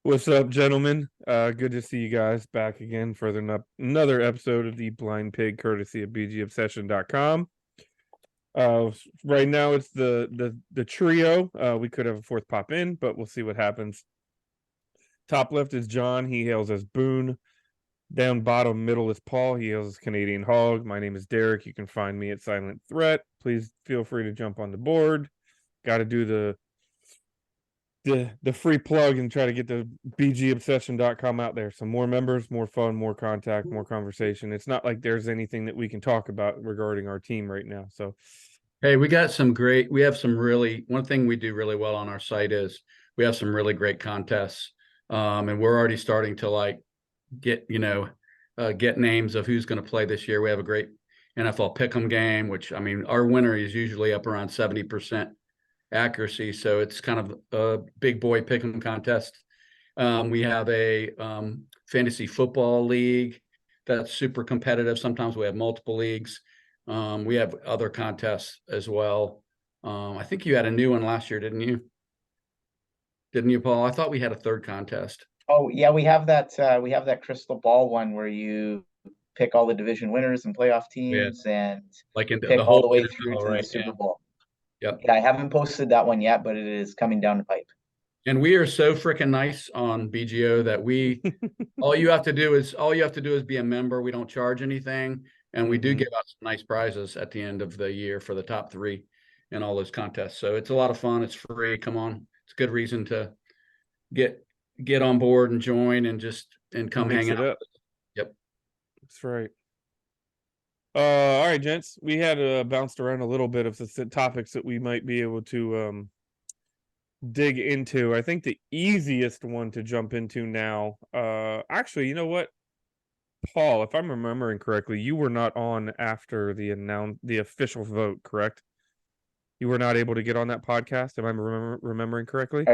What's up, gentlemen? Good to see you guys back again for another episode of the Blind Pig, courtesy of BGObsession.com. Right now it's the trio. We could have a fourth pop in, but we'll see what happens. Top left is John. He hails as Boone. Down bottom middle is Paul. He hails as Canadian Hog. My name is Derek. You can find me at Silent Threat. Please feel free to jump on the board. Got to do the free plug and try to get the bgobsession.com out there. So more members, more fun, more contact, more conversation. It's not like there's anything that we can talk about regarding our team right now. So Hey, we have some one thing we do really well on our site is we have some really great contests. And we're already starting to get, get names of who's going to play this year. We have a great NFL pick'em game, which, I mean, our winner is usually up around 70% accuracy. So it's kind of a big boy pick'em contest. We have a fantasy football league that's super competitive. Sometimes we have multiple leagues. We have other contests as well. I think you had a new one last year, didn't you? Didn't you, Paul? I thought we had a third contest. Oh yeah, we have that crystal ball one where you pick all the division winners and playoff Yeah, teams and like in pick the all whole the way through NFL, to the right? Super Yeah. Bowl. Yep. Yeah, I haven't posted that one yet, but it is coming down the pipe. And we are so freaking nice on BGO that all you have to do is be a member. We don't charge anything, and we do give out some nice prizes at the end of the year for the top three in all those contests. So it's a lot of fun. It's free. Come on, it's a good reason to get on board and join and come hang out. up. Yep, That's right. All right, gents. We had bounced around a little bit of the topics that we might be able to dig into. I think the easiest one to jump into now. Actually, you know what, Paul, if I'm remembering correctly, you were not on after the official vote, correct? You were not able to get on that podcast. Am I remembering correctly?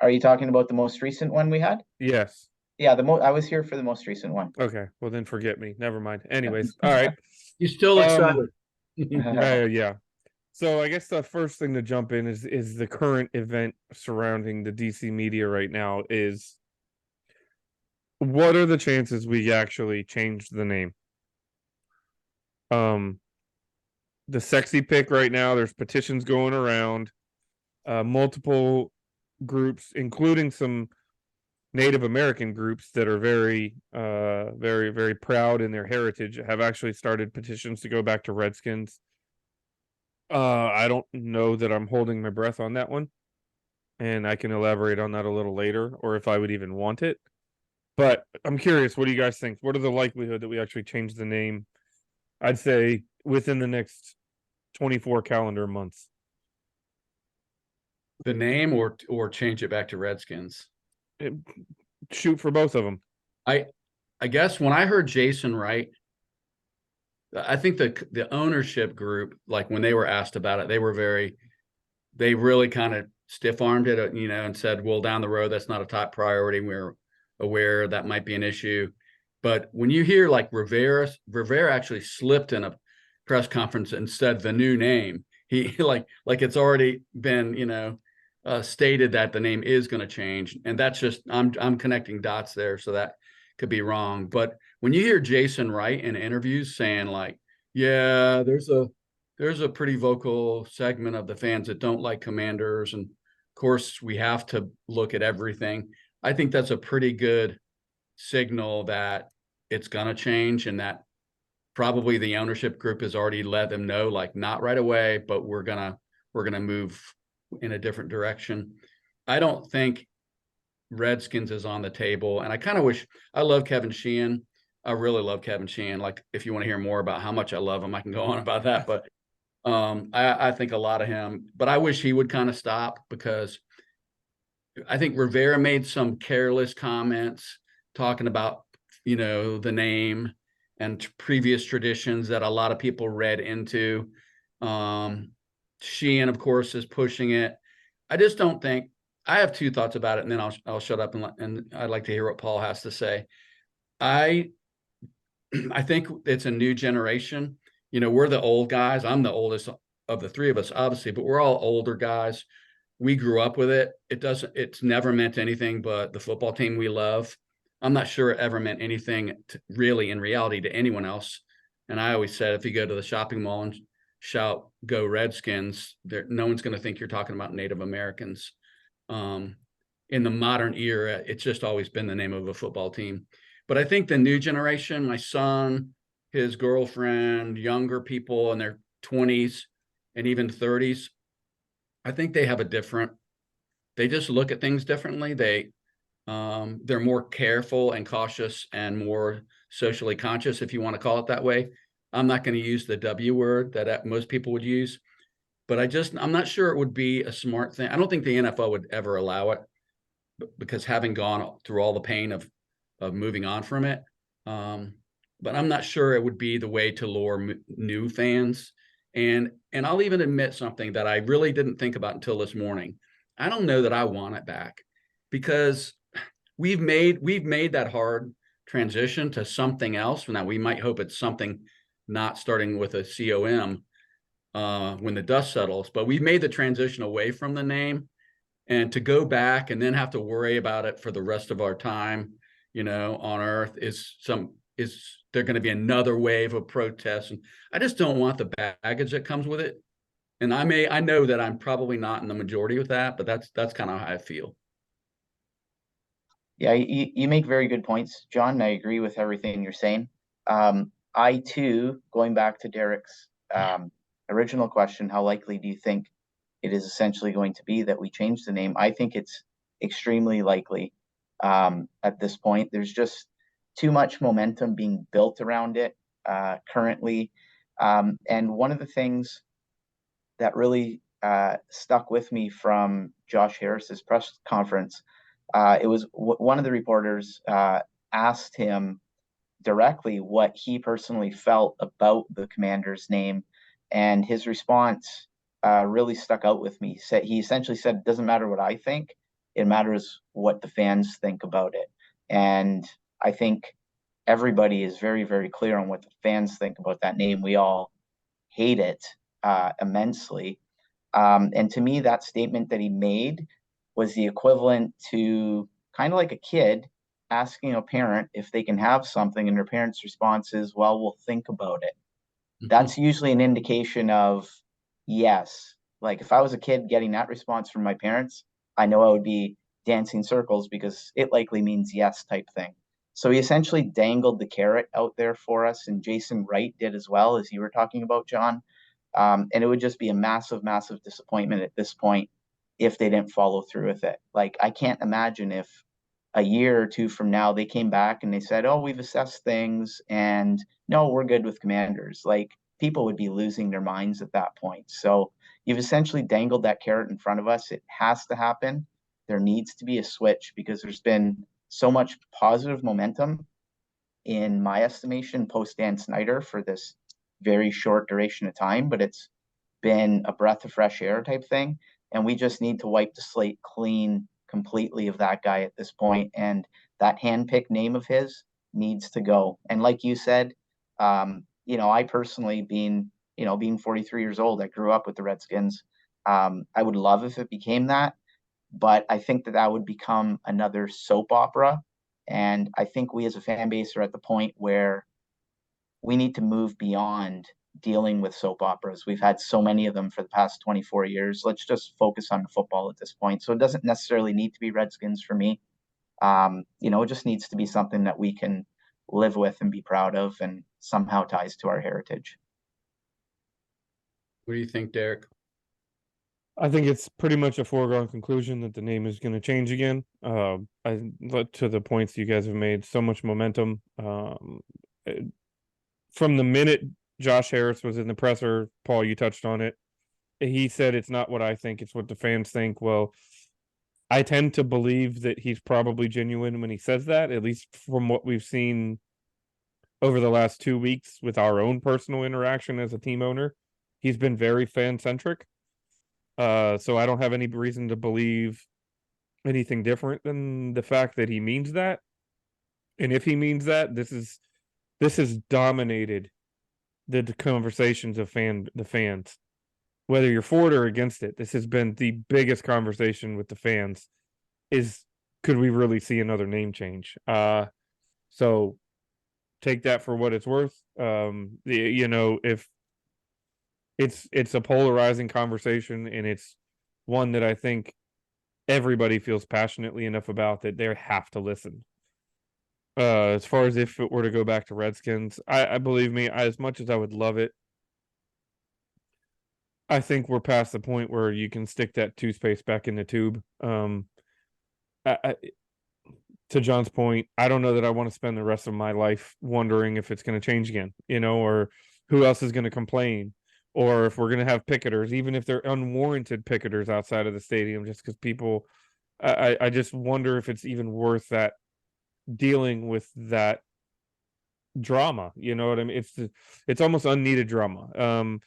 Are you talking about the most recent one we had? Yes. Yeah, I was here for the most recent one. Okay. Well, then forget me. Never mind. Anyways, all right. you still excited? Yeah. So I guess the first thing to jump in is the current event surrounding the DC media right now is what are the chances we actually change the name? The sexy pick right now, there's petitions going around, multiple groups, including some Native American groups that are very, very proud in their heritage, have actually started petitions to go back to Redskins. I don't know that I'm holding my breath on that one, and I can elaborate on that a little later, or if I would even want it. But I'm curious, what do you guys think? What are the likelihood that we actually change the name? I'd say within the next 24 calendar months. The name or change it back to Redskins? Shoot for both of them. I guess when I heard Jason Wright, I think the ownership group, like when they were asked about it, they really kind of stiff-armed it, and said, well, down the road, that's not a top priority. We're aware that might be an issue. But when you hear like Rivera actually slipped in a press conference and said the new name, he like it's already been, stated that the name is going to change. And that's just, I'm connecting dots there. So that could be wrong. But when you hear Jason Wright in interviews saying like, yeah, there's a pretty vocal segment of the fans that don't like Commanders. And of course we have to look at everything. I think that's a pretty good signal that it's going to change, and that probably the ownership group has already let them know, like, not right away, but we're going to move in a different direction. I don't think Redskins is on the table. And I kind of wish, I love Kevin Sheehan. I really love Kevin Sheehan. Like, if you want to hear more about how much I love him, I can go on about that. But I think a lot of him, but I wish he would kind of stop, because I think Rivera made some careless comments talking about, the name and previous traditions that a lot of people read into. Sheehan, of course, is pushing it. I just don't think, I have two thoughts about it, and then I'll shut up and I'd like to hear what Paul has to say. I think it's a new generation. We're the old guys. I'm the oldest of the three of us, obviously, but we're all older guys. we grew up with it. It's never meant anything but the football team we love. I'm not sure it ever meant anything really in reality to anyone else. And I always said, if you go to the shopping mall and shout "Go Redskins," no one's going to think you're talking about Native Americans. In the modern era, it's just always been the name of a football team. But I think the new generation, my son, his girlfriend, younger people in their 20s and even 30s, I think they have they just look at things differently. They're more careful and cautious and more socially conscious, if you want to call it that way. I'm not going to use the W word that most people would use, but I'm not sure it would be a smart thing. I don't think the NFL would ever allow it because having gone through all the pain of moving on from it. But I'm not sure it would be the way to lure new fans. And I'll even admit something that I really didn't think about until this morning. I don't know that I want it back, because we've made that hard transition to something else. Now we might hope it's something not starting with a COM when the dust settles, but we've made the transition away from the name, and to go back and then have to worry about it for the rest of our time, on earth is there going to be another wave of protests. And I just don't want the baggage that comes with it. And I know that I'm probably not in the majority with that, but that's kind of how I feel. Yeah, you make very good points, John. I agree with everything you're saying. I too, going back to Derek's original question, how likely do you think it is essentially going to be that we change the name? I think it's extremely likely at this point. There's just too much momentum being built around it currently. And one of the things that really stuck with me from Josh Harris's press conference, it was one of the reporters asked him directly what he personally felt about the Commander's name, and his response really stuck out with me. He essentially said, "It doesn't matter what I think; it matters what the fans think about it." And I think everybody is very, very clear on what the fans think about that name. We all hate it immensely. And to me, that statement that he made was the equivalent to kind of like a kid asking a parent if they can have something, and their parent's response is, "Well, we'll think about it." That's usually an indication of yes. Like if I was a kid getting that response from my parents, I know I would be dancing circles because it likely means yes type thing. So he essentially dangled the carrot out there for us, and Jason Wright did as well, as you were talking about, John. And it would just be a massive, massive disappointment at this point if they didn't follow through with it. Like I can't imagine if a year or two from now they came back and they said, "Oh, we've assessed things and no, we're good with Commanders." Like people would be losing their minds at that point. So you've essentially dangled that carrot in front of us. It has to happen. There needs to be a switch because there's been so much positive momentum, in my estimation, post Dan Snyder for this very short duration of time, but it's been a breath of fresh air type thing. And we just need to wipe the slate clean completely of that guy at this point. And that handpicked name of his needs to go. And like you said, I personally being 43 years old, I grew up with the Redskins. I would love if it became that, but I think that would become another soap opera. And I think we as a fan base are at the point where we need to move beyond dealing with soap operas. We've had so many of them for the past 24 years. Let's just focus on the football at this point. So it doesn't necessarily need to be Redskins for me. It just needs to be something that we can live with and be proud of and somehow ties to our heritage. What do you think, Derek? I think it's pretty much a foregone conclusion that the name is going to change again. To the points you guys have made, so much momentum. From the minute Josh Harris was in the presser, Paul, you touched on it. He said, "It's not what I think, it's what the fans think." Well, I tend to believe that he's probably genuine when he says that, at least from what we've seen over the last 2 weeks with our own personal interaction as a team owner. He's been very fan-centric. So I don't have any reason to believe anything different than the fact that he means that. And if he means that, this has dominated the conversations of the fans, whether you're for it or against it, this has been the biggest conversation with the fans is, could we really see another name change? So take that for what it's worth. If it's a polarizing conversation, and it's one that I think everybody feels passionately enough about that they have to listen. As far as if it were to go back to Redskins, I believe me, as much as I would love it, I think we're past the point where you can stick that toothpaste back in the tube. To John's point, I don't know that I want to spend the rest of my life wondering if it's going to change again, or who else is going to complain, or if we're going to have picketers, even if they're unwarranted picketers outside of the stadium, just because people, I just wonder if it's even worth that, dealing with that drama. You know what I mean? It's almost unneeded drama.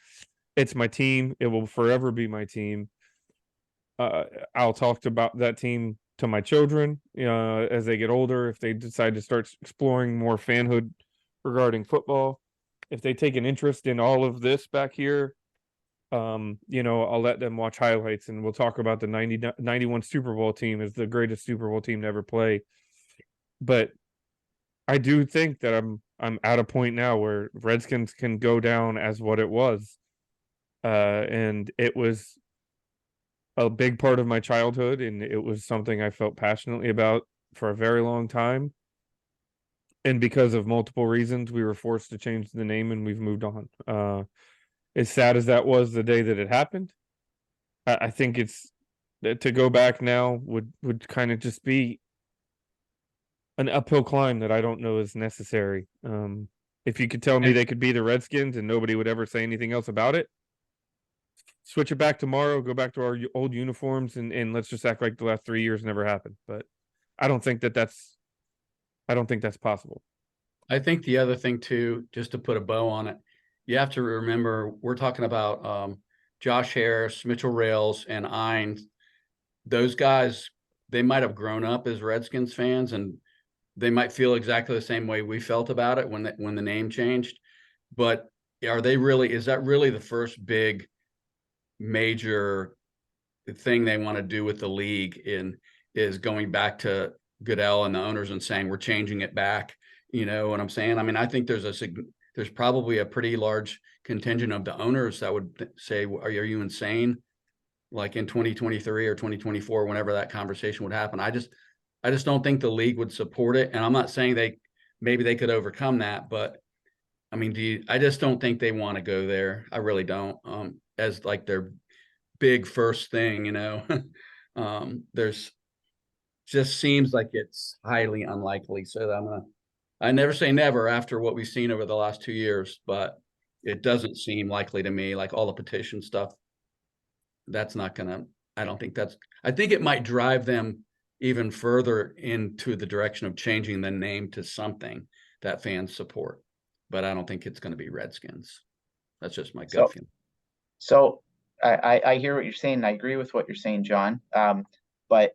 It's my team. It will forever be my team. I'll talk about that team to my children as they get older, if they decide to start exploring more fanhood regarding football. If they take an interest in all of this back here, I'll let them watch highlights, and we'll talk about the 91 Super Bowl team as the greatest Super Bowl team to ever play. But I do think that I'm at a point now where Redskins can go down as what it was. And it was a big part of my childhood, and it was something I felt passionately about for a very long time. And because of multiple reasons, we were forced to change the name, and we've moved on. As sad as that was the day that it happened, I think it's to go back now would kind of just be an uphill climb that I don't know is necessary. If you could tell me they could be the Redskins and nobody would ever say anything else about it, switch it back tomorrow, go back to our old uniforms, and let's just act like the last 3 years never happened. But I don't think that's possible. I think the other thing too, just to put a bow on it, you have to remember we're talking about Josh Harris, Mitchell Rails, and Ines. Those guys, they might have grown up as Redskins fans, and they might feel exactly the same way we felt about it when the name changed. But is that really the first big major thing they want to do with the league is going back to Goodell and the owners and saying we're changing it back? You know what I'm saying? I mean, I think there's probably a pretty large contingent of the owners that would say, are you insane? Like in 2023 or 2024, whenever that conversation would happen. I just don't think the league would support it. And I'm not saying maybe they could overcome that, but I mean, I just don't think they want to go there. I really don't. As like their big first thing, there's just seems like it's highly unlikely. So I never say never after what we've seen over the last 2 years, but it doesn't seem likely to me, like all the petition stuff. I think it might drive them even further into the direction of changing the name to something that fans support. But I don't think it's going to be Redskins. That's just my gut feeling. So I hear what you're saying. I agree with what you're saying, John. But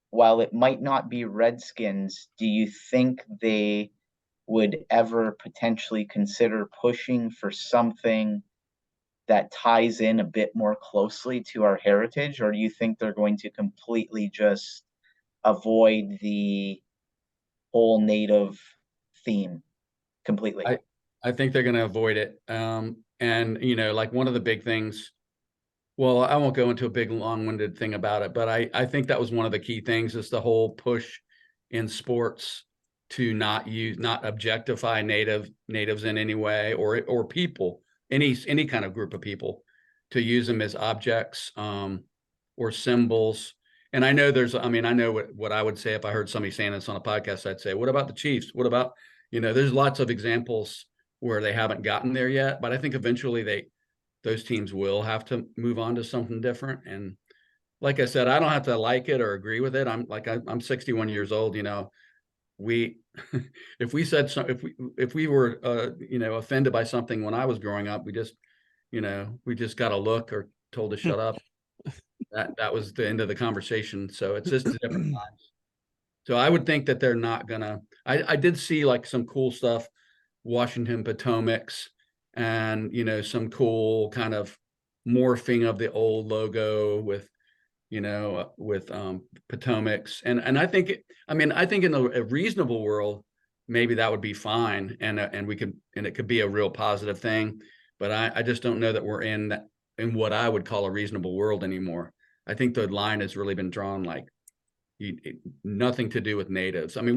while it might not be Redskins, do you think they would ever potentially consider pushing for something that ties in a bit more closely to our heritage? Or do you think they're going to completely just avoid the whole native theme completely? I think they're going to avoid it. And, like one of the big things, well, I won't go into a big long-winded thing about it, but I think that was one of the key things is the whole push in sports to not objectify natives in any way, or people, any kind of group of people, to use them as objects or symbols. And I know I know what I would say if I heard somebody saying this on a podcast. I'd say, what about the Chiefs? What about, there's lots of examples where they haven't gotten there yet, but I think eventually those teams will have to move on to something different. And like I said, I don't have to like it or agree with it. I'm 61 years old. If we were offended by something when I was growing up, we just got a look or told to shut up. That was the end of the conversation. So it's just different times. So I would think that they're not gonna. I did see like some cool stuff, Washington Potomac's, and some cool kind of morphing of the old logo with, with Potomac's. And I think, I think in a reasonable world, maybe that would be fine. And it could be a real positive thing. But I just don't know that we're in what I would call a reasonable world anymore. I think the line has really been drawn like nothing to do with natives. I mean,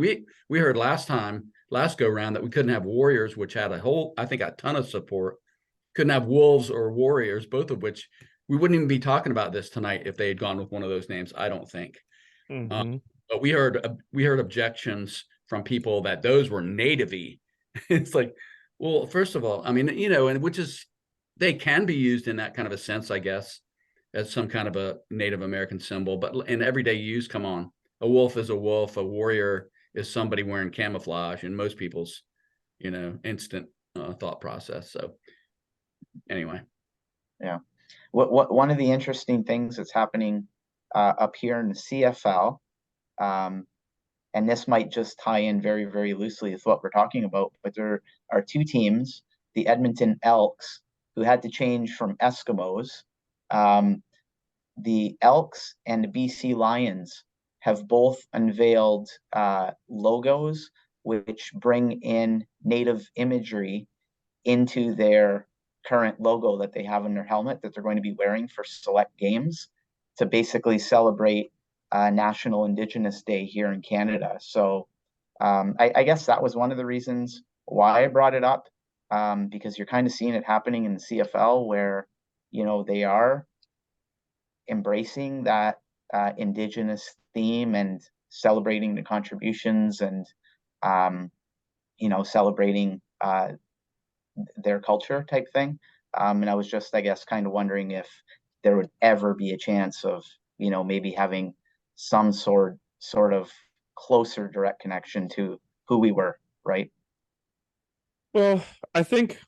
we heard last go round that we couldn't have warriors, which had I think a ton of support. Couldn't have wolves or warriors, both of which we wouldn't even be talking about this tonight if they had gone with one of those names. I don't think. But we heard objections from people that those were native-y. It's like, well, first of all, and which is, they can be used in that kind of a sense, I guess, as some kind of a Native American symbol. But in everyday use, come on, a wolf is a wolf. A warrior is somebody wearing camouflage in most people's, instant thought process. So anyway. Yeah. One of the interesting things that's happening up here in the CFL, and this might just tie in very, very loosely with what we're talking about, but there are two teams, the Edmonton Elks, who had to change from Eskimos. The Elks and the BC Lions have both unveiled logos which bring in native imagery into their current logo that they have in their helmet that they're going to be wearing for select games to basically celebrate National Indigenous Day here in Canada. So I guess that was one of the reasons why I brought it up, because you're kind of seeing it happening in the CFL where, they are embracing that Indigenous theme and celebrating the contributions and, celebrating their culture type thing. And I was just, I guess, kind of wondering if there would ever be a chance of, maybe having some sort of closer direct connection to who we were, right? Well, I think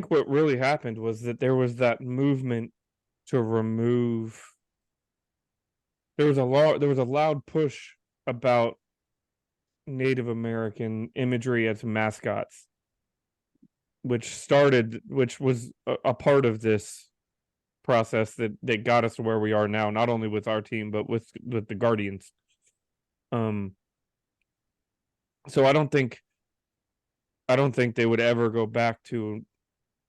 what really happened was that there was that movement to remove. There was a loud push about Native American imagery as mascots, which was a part of this process that got us to where we are now, not only with our team, but with the Guardians. So I don't think they would ever go back to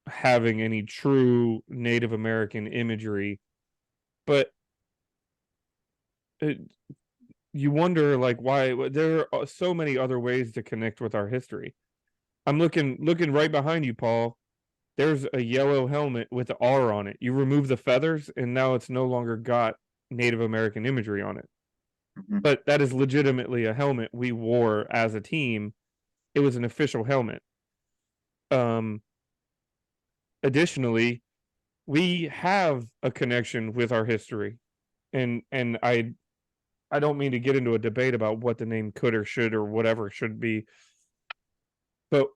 having any true Native American imagery, but you wonder, like, why there are so many other ways to connect with our history. I'm looking right behind you, Paul. There's a yellow helmet with the R on it. You remove the feathers, and now it's no longer got Native American imagery on it. Mhm. But that is legitimately a helmet we wore as a team. It was an official helmet. Additionally, we have a connection with our history, and I don't mean to get into a debate about what the name could or should or whatever should be, but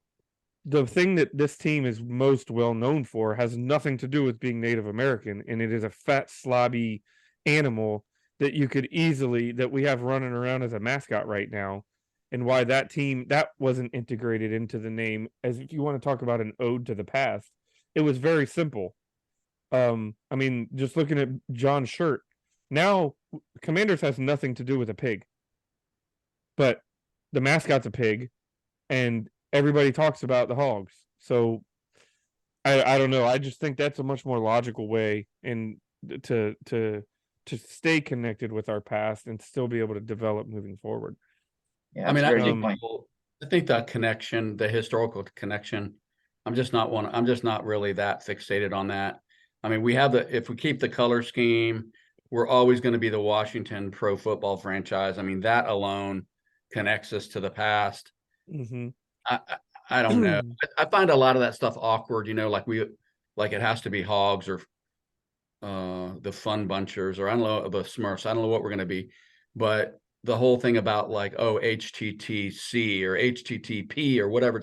the thing that this team is most well known for has nothing to do with being Native American, and it is a fat, slobby animal that we have running around as a mascot right now, and why that team that wasn't integrated into the name. As if you want to talk about an ode to the past, it was very simple. Just looking at John's shirt now, Commanders has nothing to do with a pig, but the mascot's a pig, and everybody talks about the Hogs. So I don't know. I just think that's a much more logical way to stay connected with our past and still be able to develop moving forward. Yeah, that's a very good point. I think the connection, the historical connection, I'm just not really that fixated on that. I mean, if we keep the color scheme, we're always going to be the Washington pro football franchise. I mean, that alone connects us to the past. Mm-hmm. I don't know. I find a lot of that stuff awkward, like it has to be Hogs or the Fun Bunchers, or I don't know, the Smurfs. I don't know what we're going to be, but the whole thing about like, HTTC or HTTP or whatever,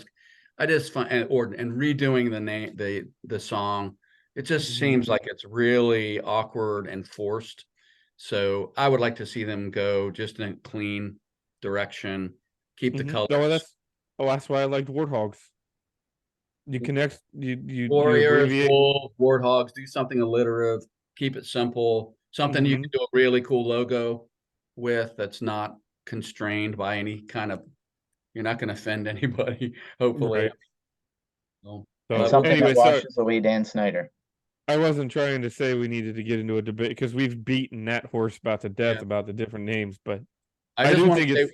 I just find, and redoing the name, the song, it just seems like it's really awkward and forced. So I would like to see them go just in a clean direction, keep the colors. That's why I liked Warthogs. You connect, you Warriors, abbreviate. Wolves, Warthogs, do something alliterative, keep it simple, something you Mhm. can do a really cool logo with that's not constrained by any kind of, you're not going to offend anybody, hopefully. Right. So, And So something anyway, that washes away Dan Snyder. I wasn't trying to say we needed to get into a debate because we've beaten that horse about to death Yeah. about the different names, but I I just do want think to say, it's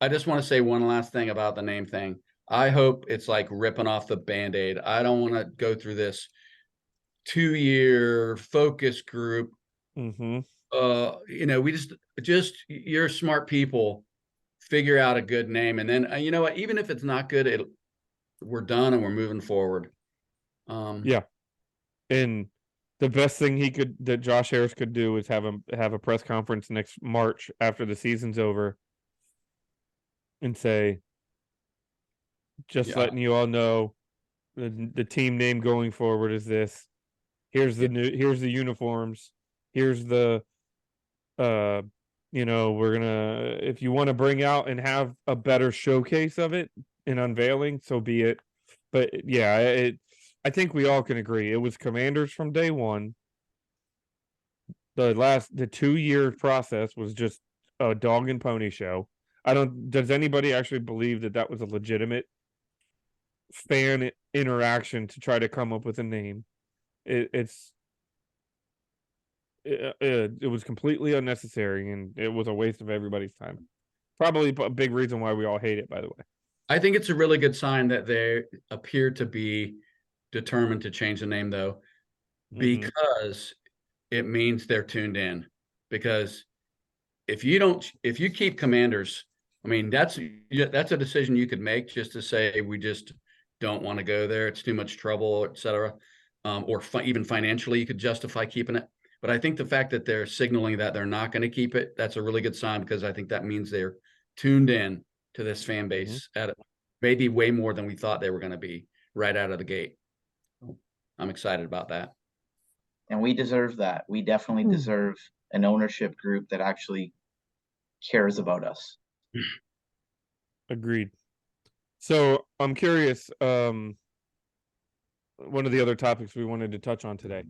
I just want to say one last thing about the name thing. I hope it's like ripping off the Band-Aid. I don't want to go through this 2-year focus group. mhm. We just you're smart people, figure out a good name, and then you know what, even if it's not good, we're done and we're moving forward. Yeah. And the best thing that Josh Harris could do is have a press conference next March after the season's over and say, just Yeah, letting you all know the team name going forward is this. Here's the uniforms. Here's the we're gonna, if you want to bring out and have a better showcase of it and unveiling, so be it. But yeah, I think we all can agree it was Commanders from day one. The 2 year process was just a dog and pony show. Does anybody actually believe that was a legitimate fan interaction to try to come up with a name? It was completely unnecessary and it was a waste of everybody's time. Probably a big reason why we all hate it, by the way. I think it's a really good sign that they appear to be determined to change the name, though, Mhm. because it means they're tuned in. Because if you keep Commanders, I mean, that's a decision you could make, just to say we just don't want to go there. It's too much trouble, etc. Or even financially, you could justify keeping it. But I think the fact that they're signaling that they're not going to keep it, that's a really good sign, because I think that means they're tuned in to this fan Mhm. base at maybe way more than we thought they were going to be right out of the gate. I'm excited about that. And we deserve that. We definitely deserve an ownership group that actually cares about us. Agreed. So I'm curious, one of the other topics we wanted to touch on today.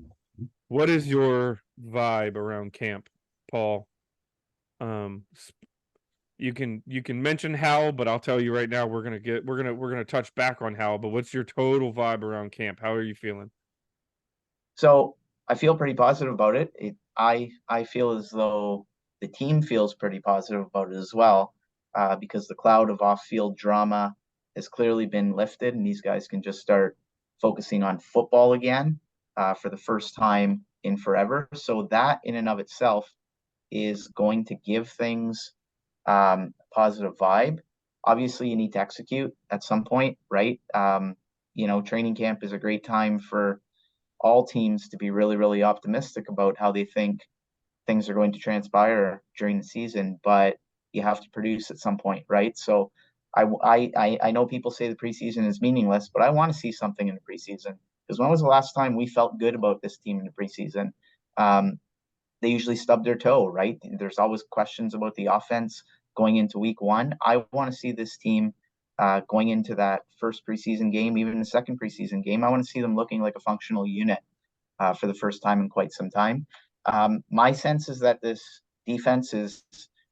What is your vibe around camp, Paul? Um, you can mention Howell, but I'll tell you right now we're gonna touch back on Howell. But what's your total vibe around camp? How are you feeling? So I feel pretty positive about it. I feel as though the team feels pretty positive about it as well, because the cloud of off-field drama has clearly been lifted, and these guys can just start focusing on football again, for the first time in forever. So that in and of itself is going to give things a positive vibe. Obviously, you need to execute at some point, right? Training camp is a great time for all teams to be really, really optimistic about how they think things are going to transpire during the season, but you have to produce at some point, right? So I know people say the preseason is meaningless, but I want to see something in the preseason, because when was the last time we felt good about this team in the preseason? They usually stub their toe, right? There's always questions about the offense going into week one. I want to see this team going into that first preseason game, even the second preseason game. I want to see them looking like a functional unit for the first time in quite some time. My sense is that this defense is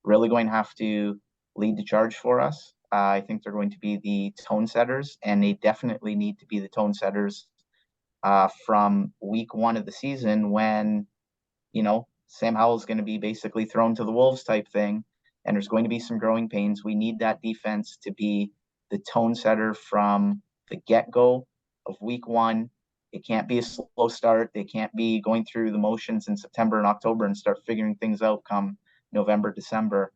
really going to have to lead the charge for us. I think they're going to be the tone setters, and they definitely need to be the tone setters from week one of the season, when Sam Howell is going to be basically thrown to the wolves type thing, and there's going to be some growing pains. We need that defense to be the tone setter from the get-go of week one. It can't be a slow start. They can't be going through the motions in September and October and start figuring things out come November, December.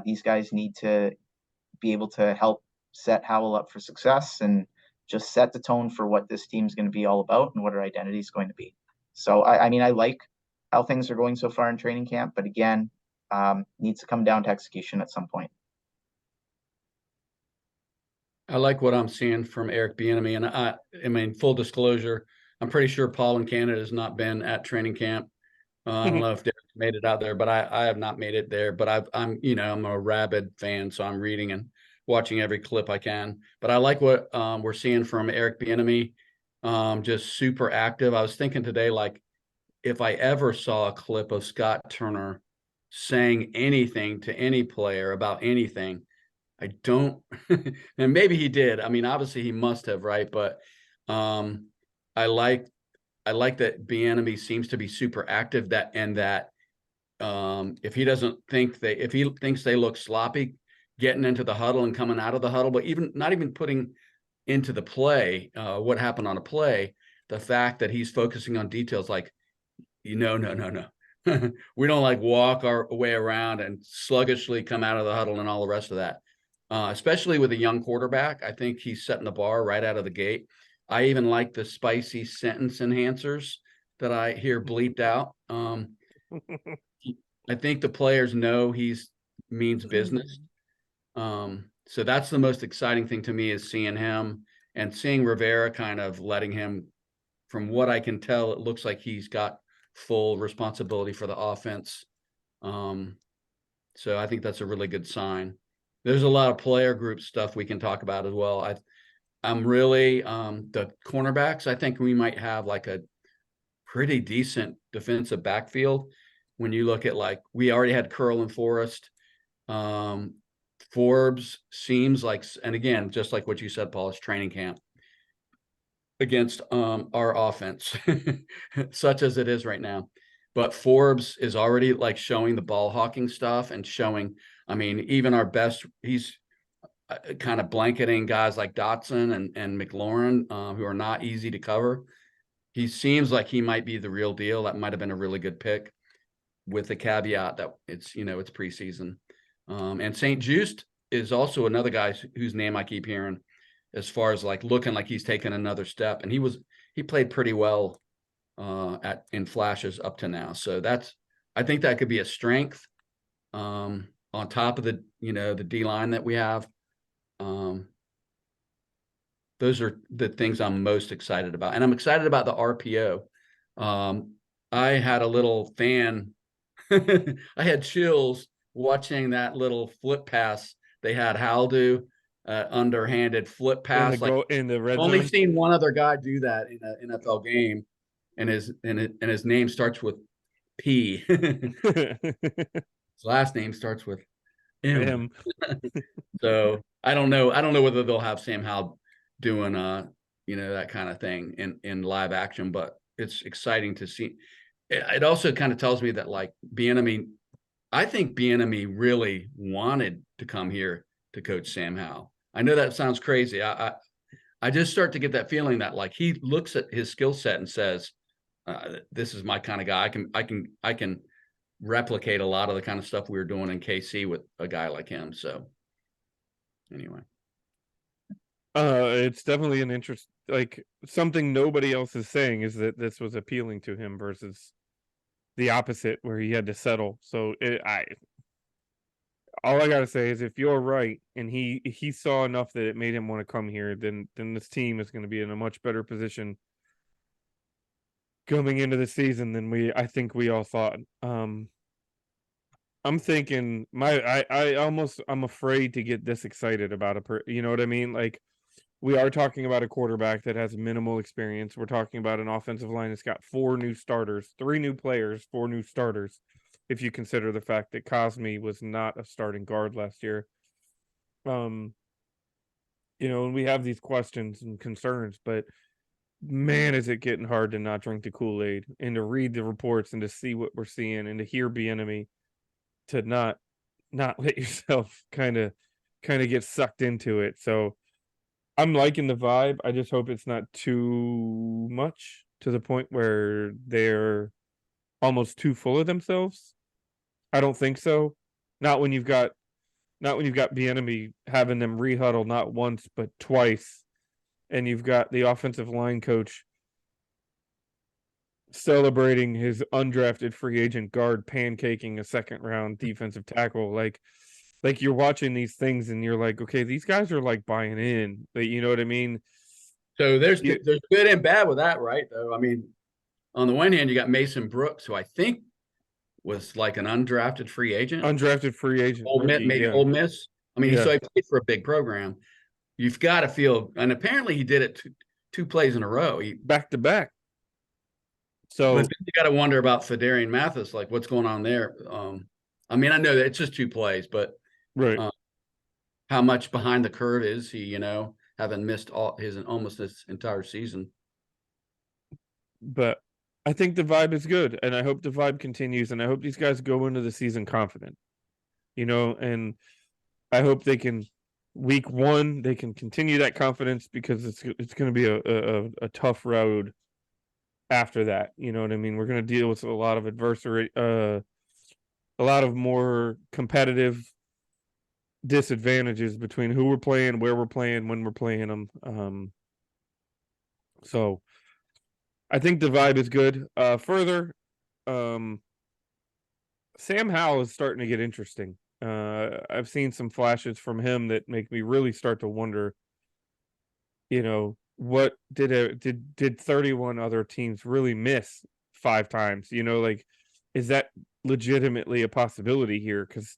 These guys need to be able to help set Howell up for success and just set the tone for what this team's going to be all about and what our identity is going to be. So, I mean, I like how things are going so far in training camp, but again, needs to come down to execution at some point. I like what I'm seeing from Eric Bieniemy, and I mean, full disclosure, I'm pretty sure Paul in Canada has not been at training camp. I don't know if Derek made it out there, but I have not made it there. But I'm a rabid fan, so I'm reading and watching every clip I can. But I like what we're seeing from Eric Bieniemy, just super active. I was thinking today, like, if I ever saw a clip of Scott Turner saying anything to any player about anything, I don't, and maybe he did. I mean, obviously he must have, right? But I like that Bieniemy seems to be super active, that if he thinks they look sloppy getting into the huddle and coming out of the huddle, but even not even putting into the play what happened on a play, the fact that he's focusing on details like, no. We don't like walk our way around and sluggishly come out of the huddle and all the rest of that. Especially with a young quarterback, I think he's setting the bar right out of the gate. I even like the spicy sentence enhancers that I hear bleeped out. I think the players know he's means business. So that's the most exciting thing to me, is seeing him and seeing Rivera kind of letting him, from what I can tell, it looks like he's got full responsibility for the offense. So I think that's a really good sign. There's a lot of player group stuff we can talk about as well. I'm really the cornerbacks. I think we might have like a pretty decent defensive backfield. When you look at, like, we already had Curl and Forrest. Forbes seems like, and again, just like what you said, Paul, it's training camp against our offense, such as it is right now. But Forbes is already like showing the ball hawking stuff and showing, I mean, even our best, he's kind of blanketing guys like Dotson and McLaurin, who are not easy to cover. He seems like he might be the real deal. That might have been a really good pick, with the caveat that it's preseason. And St. Just is also another guy whose name I keep hearing, as far as like looking like he's taken another step. And he played pretty well in flashes up to now. So I think that could be a strength on top of the D line that we have. Those are the things I'm most excited about. And I'm excited about the RPO. I had a little fan. I had chills watching that little flip pass they had Howell do, underhanded flip pass. In the red only zone. seen one other guy do that in an NFL game, and his name starts with P. His last name starts with M. So I don't know whether they'll have Sam Howell doing that kind of thing in live action, but it's exciting to see. It also kind of tells me that, like, I think Bieniemy really wanted to come here to coach Sam Howell. I know that sounds crazy. I just start to get that feeling that, like, he looks at his skill set and says, "This is my kind of guy. I can replicate a lot of the kind of stuff we were doing in KC with a guy like him." So, anyway, it's definitely an interest. Like, something nobody else is saying is that this was appealing to him versus the opposite, where he had to settle. So all I gotta say is, if you're right and he saw enough that it made him want to come here, then this team is going to be in a much better position coming into the season than I think we all thought. I'm thinking I'm afraid to get this excited about you know what I mean? Like, we are talking about a quarterback that has minimal experience. We're talking about an offensive line that's got 4 new starters, 3 new players, 4 new starters, if you consider the fact that Cosme was not a starting guard last year. And we have these questions and concerns, but man, is it getting hard to not drink the Kool-Aid and to read the reports and to see what we're seeing and to hear Bieniemy, to not let yourself kind of get sucked into it. So I'm liking the vibe. I just hope it's not too much to the point where they're almost too full of themselves. I don't think so. Not when you've got Bieniemy having them rehuddle not once but twice, and you've got the offensive line coach celebrating his undrafted free agent guard pancaking a second round defensive tackle. Like you're watching these things and you're like, okay, these guys are like buying in. Like, you know what I mean? So there's good and bad with that, right? Though, I mean, on the one hand, you got Mason Brooks, who I think was like an undrafted free agent. Undrafted free agent. Ole Miss. I mean, Yeah. so he played for a big program. You've got to feel, and apparently he did it two plays in a row. Back to back. So but then you got to wonder about Fedarian Mathis, like what's going on there. I mean, I know that it's just 2 plays, but right. How much behind the curve is he? Having missed almost his entire season. But I think the vibe is good, and I hope the vibe continues, and I hope these guys go into the season confident. And I hope they can week 1 they can continue that confidence, because it's going to be a tough road after that. You know what I mean? We're going to deal with a lot of adversary, a lot of more competitive disadvantages between who we're playing, where we're playing, when we're playing them. So I think the vibe is good. Further, Sam Howell is starting to get interesting. I've seen some flashes from him that make me really start to wonder, what did 31 other teams really miss 5 times? Like, is that legitimately a possibility here? Because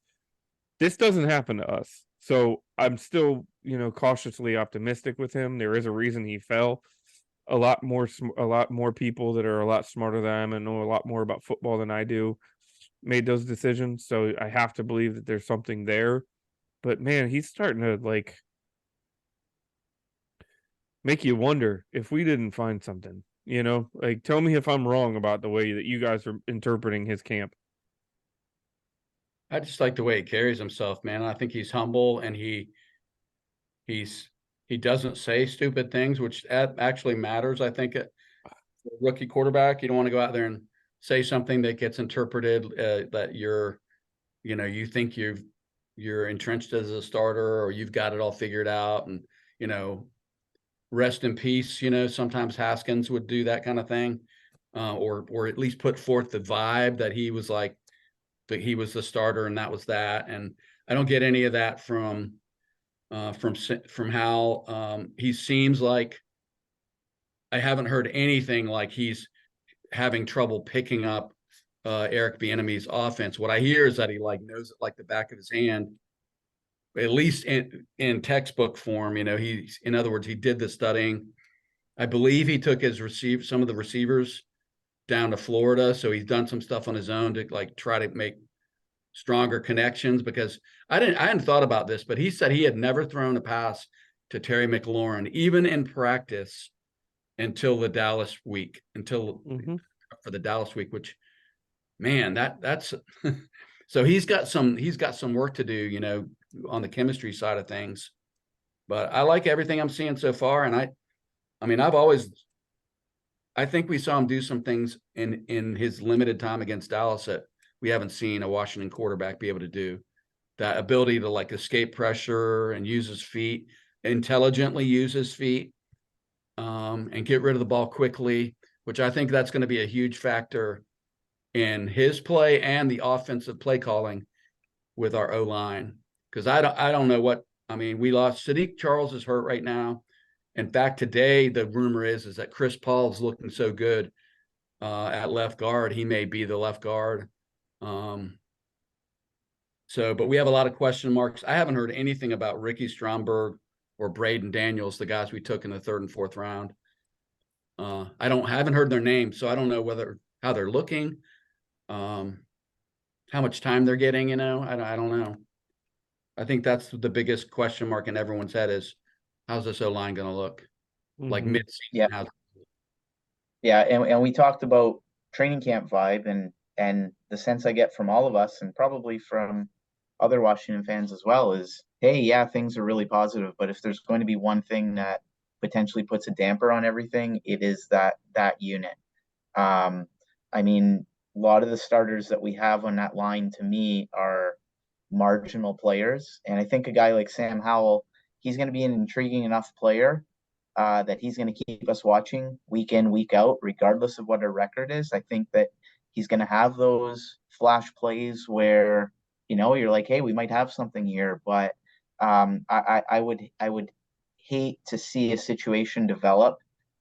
this doesn't happen to us. So I'm still, cautiously optimistic with him. There is a reason he fell. A lot more people that are a lot smarter than I am and know a lot more about football than I do made those decisions. So I have to believe that there's something there. But man, he's starting to make you wonder if we didn't find something. Like, tell me if I'm wrong about the way that you guys are interpreting his camp. I just like the way he carries himself, man. I think he's humble, and he doesn't say stupid things, which actually matters. I think a rookie quarterback, you don't want to go out there and say something that gets interpreted that you think you're entrenched as a starter, or you've got it all figured out, and rest in peace. Sometimes Haskins would do that kind of thing, or at least put forth the vibe that he was like that he was the starter and that was that. And I don't get any of that from Hal. He seems like, I haven't heard anything like he's having trouble picking up Eric Bieniemy's offense. What I hear is that he knows it like the back of his hand, at least in textbook form. In other words, he did the studying. I believe he took some of the receivers down to Florida, so he's done some stuff on his own to try to make stronger connections, because I hadn't thought about this, but he said he had never thrown a pass to Terry McLaurin, even in practice, until the Dallas week, for the Dallas week, which, man, that's so he's got some work to do, on the chemistry side of things. But I like everything I'm seeing so far. And I mean, I think we saw him do some things in his limited time against Dallas that we haven't seen a Washington quarterback be able to do. That ability to escape pressure and use his feet, intelligently use his feet, and get rid of the ball quickly, which I think that's going to be a huge factor in his play and the offensive play calling with our O-line. Because I don't know we lost Sadiq Charles is hurt right now. In fact, today the rumor is that Chris Paul is looking so good at left guard, he may be the left guard. But we have a lot of question marks. I haven't heard anything about Ricky Stromberg or Braden Daniels, the guys we took in the 3rd and 4th round. I haven't heard their names, so I don't know how they're looking, how much time they're getting. I don't know. I think that's the biggest question mark in everyone's head is, how's this O-line going to look mid-season? Yeah, and we talked about training camp vibe, and the sense I get from all of us, and probably from other Washington fans as well, is, hey, yeah, things are really positive, but if there's going to be one thing that potentially puts a damper on everything, it is that unit. I mean, a lot of the starters that we have on that line, to me, are marginal players, and I think a guy like Sam Howell, he's going to be an intriguing enough player that he's going to keep us watching week in, week out, regardless of what our record is. I think that he's going to have those flash plays where, you're like, hey, we might have something here. But I would hate to see a situation develop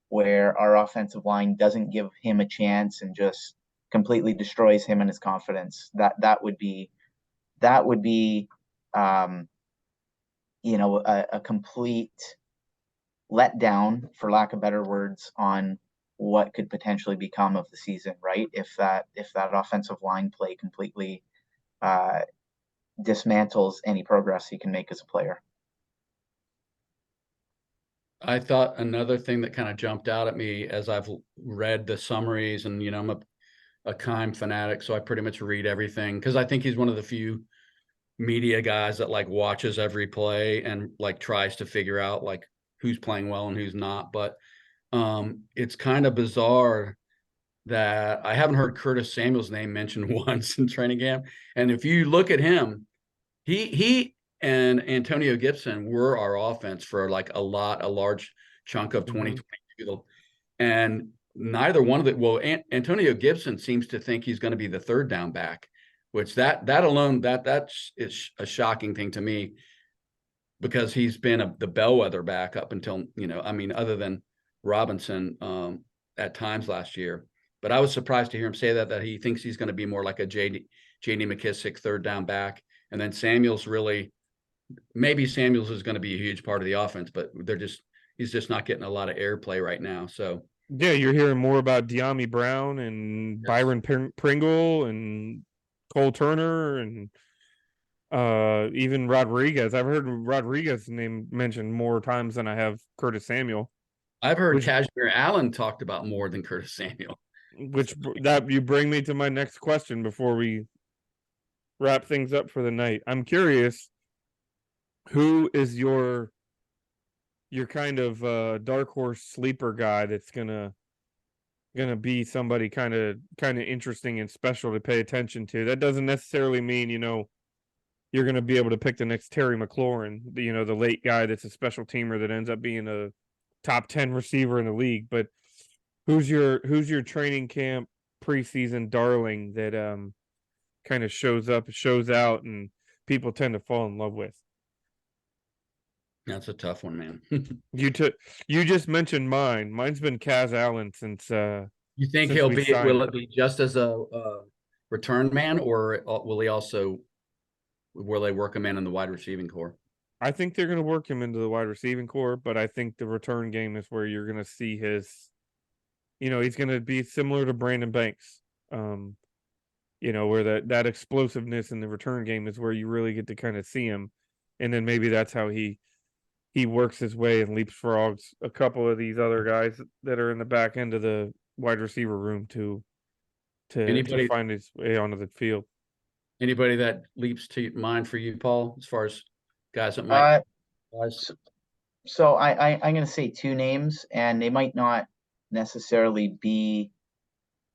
where our offensive line doesn't give him a chance and just completely destroys him and his confidence. That would be a complete letdown, for lack of better words, on what could potentially become of the season, right? If that offensive line play completely dismantles any progress he can make as a player. I thought another thing that kind of jumped out at me as I've read the summaries, and I'm a Keim fanatic, so I pretty much read everything because I think he's one of the few media guys that like watches every play and like tries to figure out like who's playing well and who's not. But it's kind of bizarre that I haven't heard Curtis Samuel's name mentioned once in training camp. And if you look at him, he and Antonio Gibson were our offense for like a large chunk of 2022. And neither one of the, well, Antonio Gibson seems to think he's going to be the third down back, which that alone, that's a shocking thing to me, because he's been the bellwether back up until, other than Robinson at times last year. But I was surprised to hear him say that he thinks he's going to be more like a JD McKissick third down back. And then maybe Samuels is going to be a huge part of the offense, but he's just not getting a lot of airplay right now. So yeah, you're hearing more about De'Ami Brown and Byron Pringle and Cole Turner and even Rodriguez. I've heard Rodriguez name mentioned more times than I have Curtis Samuel. I've heard Kashmir Allen talked about more than Curtis Samuel. Which that you bring me to my next question before we wrap things up for the night. I'm curious, who is your kind of dark horse sleeper guy that's gonna be somebody kind of interesting and special to pay attention to? That doesn't necessarily mean you're gonna be able to pick the next Terry McLaurin, the late guy that's a special teamer that ends up being a top 10 receiver in the league. But who's your training camp preseason darling that kind of shows out, and people tend to fall in love with? That's a tough one, man. You just mentioned mine. Mine's been Kaz Allen since. You think since will it be just as a return man, or will they work him in the wide receiving core? I think they're going to work him into the wide receiving core, but I think the return game is where you're going to see his. He's going to be similar to Brandon Banks. Where that explosiveness in the return game is where you really get to kind of see him, and then maybe that's how he works his way and leapfrogs a couple of these other guys that are in the back end of the wide receiver room to find his way onto the field. Anybody that leaps to mind for you, Paul, as far as guys that might? So I'm going to say two names, and they might not necessarily be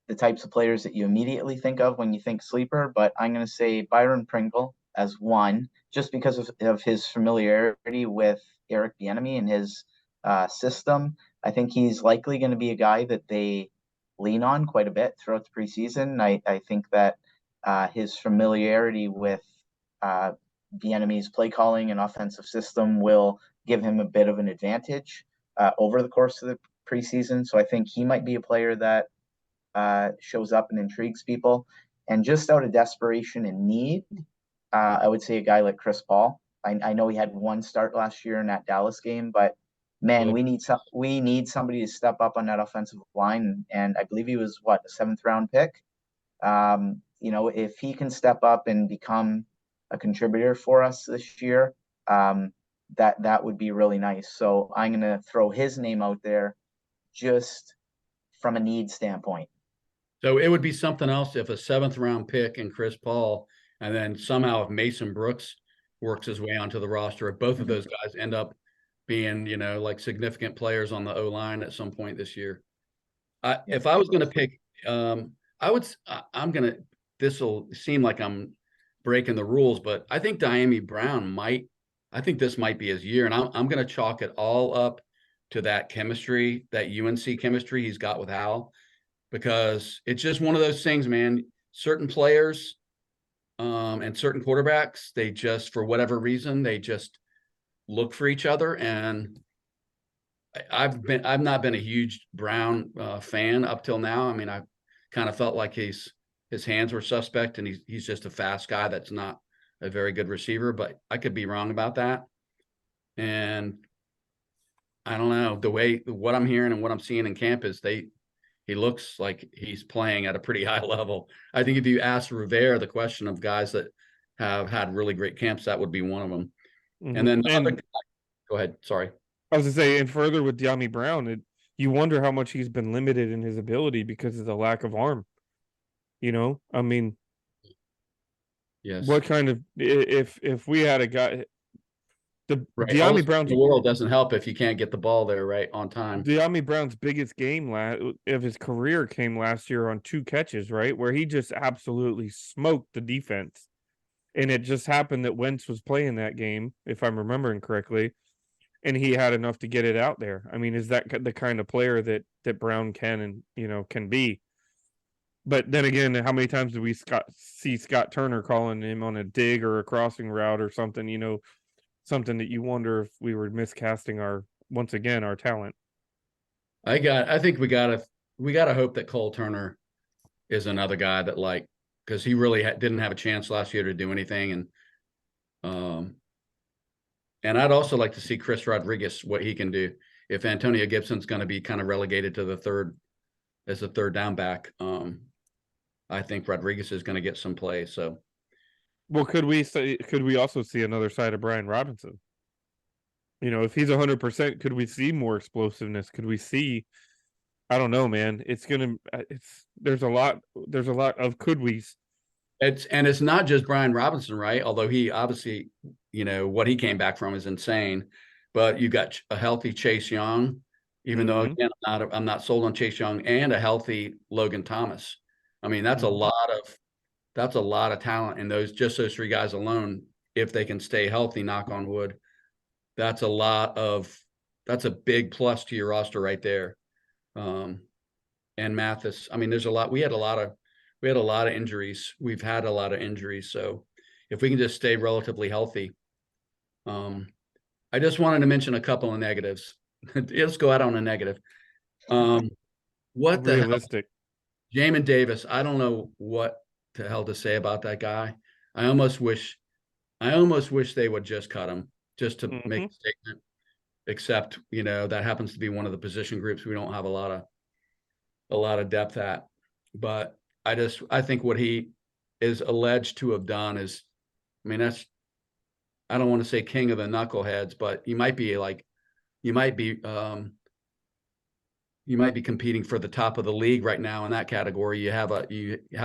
the types of players that you immediately think of when you think sleeper, but I'm going to say Byron Pringle as one, just because of his familiarity with Eric Bieniemy and his system. I think he's likely going to be a guy that they lean on quite a bit throughout the preseason. I think that his familiarity with Bieniemy's play calling and offensive system will give him a bit of an advantage over the course of the preseason. So I think he might be a player that shows up and intrigues people. And just out of desperation and need, I would say a guy like Chris Paul. I know he had one start last year in that Dallas game, but man, we need somebody to step up on that offensive line. And I believe he was a 7th round pick. If he can step up and become a contributor for us this year, that would be really nice. So I'm going to throw his name out there just from a need standpoint. So it would be something else if a 7th round pick and Chris Paul, and then somehow if Mason Brooks works his way onto the roster, if both of those guys end up being, like significant players on the O-line at some point this year. If I was going to pick, this will seem like I'm breaking the rules, but I think De'Ami Brown I think this might be his year. And I'm going to chalk it all up to that chemistry, that UNC chemistry he's got with Howell, because it's just one of those things, man. Certain players and certain quarterbacks, they just, for whatever reason, they just look for each other. And I've not been a huge Brown fan up till now. I mean, I kind of felt like his hands were suspect, and he's just a fast guy that's not a very good receiver, but I could be wrong about that. And I don't know, what I'm hearing and what I'm seeing in camp is he looks like he's playing at a pretty high level. I think if you ask Rivera the question of guys that have had really great camps, that would be one of them. And then go ahead. Sorry. I was to say, and further with De'Ami Brown, you wonder how much he's been limited in his ability because of the lack of arm. I mean, Yes. what kind of if we had a guy, Right. De'Ami Brown's the world doesn't help if you can't get the ball there right on time. De'Ami Brown's biggest game of his career came last year on 2 catches, right, where he just absolutely smoked the defense, and it just happened that Wentz was playing that game, if I'm remembering correctly, and he had enough to get it out there. I mean, is that the kind of player that Brown can can be? But then again, how many times do we see Scott Turner calling him on a dig or a crossing route or something? Something that you wonder if we were miscasting our talent. I think we gotta hope that Cole Turner is another guy that because he really didn't have a chance last year to do anything, and I'd also like to see Chris Rodriguez, what he can do if Antonio Gibson's going to be kind of relegated to the third down back. I think Rodriguez is going to get some play. So, well, could we also see another side of Brian Robinson? If he's 100%, could we see more explosiveness? Could we see? I don't know, man. There's a lot of could we's. It's not just Brian Robinson, right? Although he obviously, what he came back from is insane. But you got a healthy Chase Young, even though again, I'm not sold on Chase Young, and a healthy Logan Thomas. I mean, that's a lot of talent in those 3 guys alone. If they can stay healthy, knock on wood, that's a big plus to your roster right there. And Mathis, I mean, there's a lot. We had a lot of injuries. We've had a lot of injuries. So if we can just stay relatively healthy, I just wanted to mention a couple of negatives. Let's go out on a negative. What the realistic? Jamin Davis, I don't know what the hell to say about that guy. I almost wish they would just cut him just to make a statement. Except, that happens to be one of the position groups we don't have a lot of depth at. But I think what he is alleged to have done is, I mean, I don't want to say king of the knuckleheads, but you might be competing for the top of the league right now in that category. You have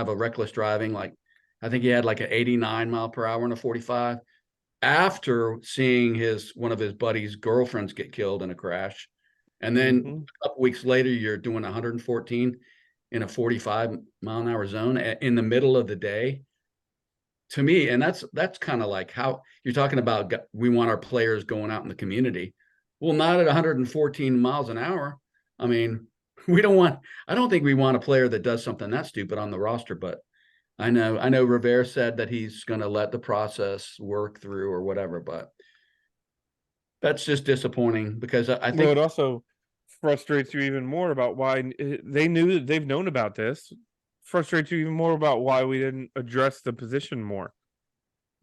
a reckless driving, I think he had an 89 mile per hour in a 45 after seeing one of his buddy's girlfriends get killed in a crash. And then a couple weeks later, you're doing 114 in a 45 mile an hour zone in the middle of the day. To me, and that's kind of like how you're talking about, we want our players going out in the community. Well, not at 114 miles an hour. I mean, I don't think we want a player that does something that stupid on the roster, but I know Rivera said that he's going to let the process work through or whatever, but that's just disappointing because I think it also frustrates you even more about why they've known about this. Frustrates you even more about why we didn't address the position more.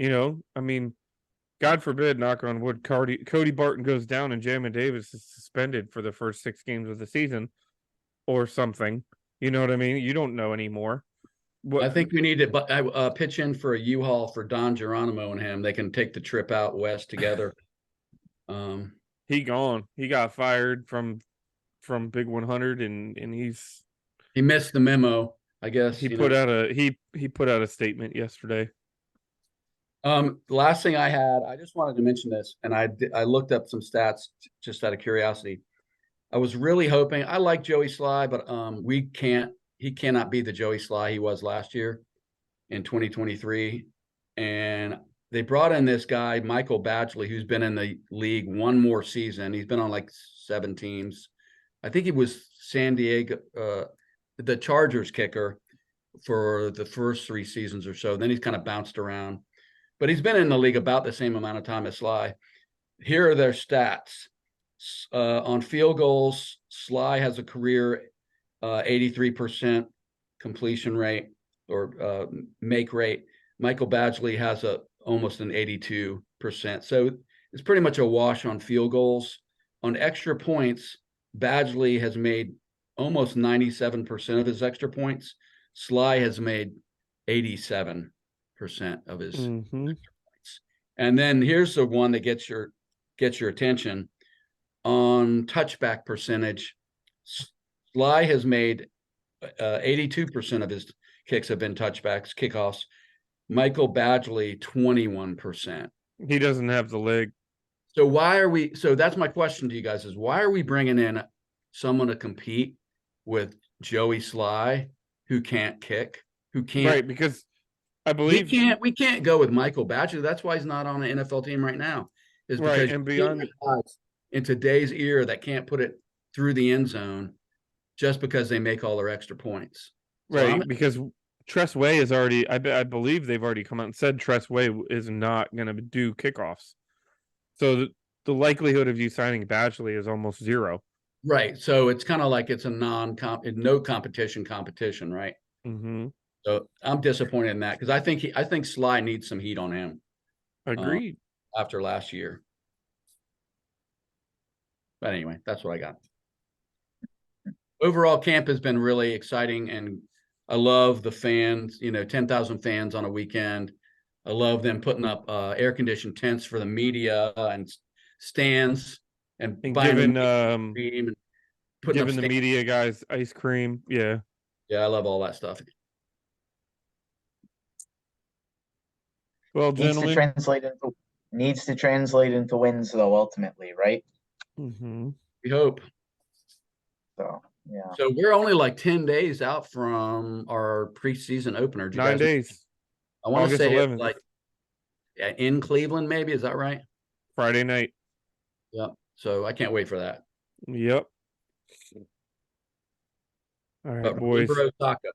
I mean, God forbid, knock on wood, Cody Barton goes down and Jamin Davis is suspended for the first 6 games of the season or something. You know what I mean? You don't know anymore. I think we need to pitch in for a U-Haul for Don Geronimo and him. They can take the trip out west together. He gone. He got fired from Big 100, and he missed the memo, I guess. He put out a statement yesterday. The last thing I had, I just wanted to mention this, and I looked up some stats just out of curiosity. I was really hoping, I like Joey Sly, but he cannot be the Joey Sly he was last year in 2023. And they brought in this guy, Michael Badgley, who's been in the league one more season. He's been on 7 teams. I think he was San Diego, the Chargers kicker for the first 3 seasons or so. Then he's kind of bounced around, but he's been in the league about the same amount of time as Sly. Here are their stats. On field goals, Sly has a career 83% completion rate or make rate. Michael Badgley has almost an 82%. So it's pretty much a wash on field goals. On extra points, Badgley has made almost 97% of his extra points. Sly has made 87% of his Mm-hmm. extra points. And then here's the one that gets your attention. On touchback percentage, Sly has made 82% of his kicks have been touchbacks, kickoffs. Michael Badgley, 21%. He doesn't have the leg. So why are we? So that's my question to you guys: is why are we bringing in someone to compete with Joey Sly, who can't kick, who can't? Right, because I believe We can't go with Michael Badgley. That's why he's not on an NFL team right now. Is right, because and beyond in today's era that can't put it through the end zone just because they make all their extra points. So right, because Tress Way is already. I believe they've already come out and said Tress Way is not going to do kickoffs. So the likelihood of you signing Badgley is almost zero. right. So it's kind of like it's a no competition, right? Mm-hmm. So I'm disappointed in that because I think Sly needs some heat on him. Agreed. After last year. But anyway, that's what I got. Overall, camp has been really exciting, and I love the fans. 10,000 fans on a weekend. I love them putting up air-conditioned tents for the media and stands and giving putting the media guys ice cream. Yeah. Yeah, I love all that stuff. Well, Needs to gentlemen, translate into wins though, ultimately, right? mm-hmm. We hope. So yeah. So we're only like 10 days out from our preseason opener. 9 days. I want to August say 11th. like in Cleveland, maybe. Is that right? Friday night. Yep. So I can't wait for that. Yep. All right, But boys. remember Osaka.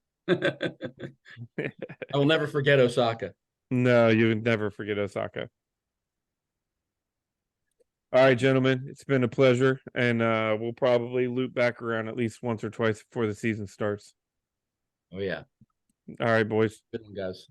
I will never forget Osaka. No, you would never forget Osaka. All right, gentlemen, it's been a pleasure, and we'll probably loop back around at least once or twice before the season starts. Oh yeah. All right, boys. Good one, guys.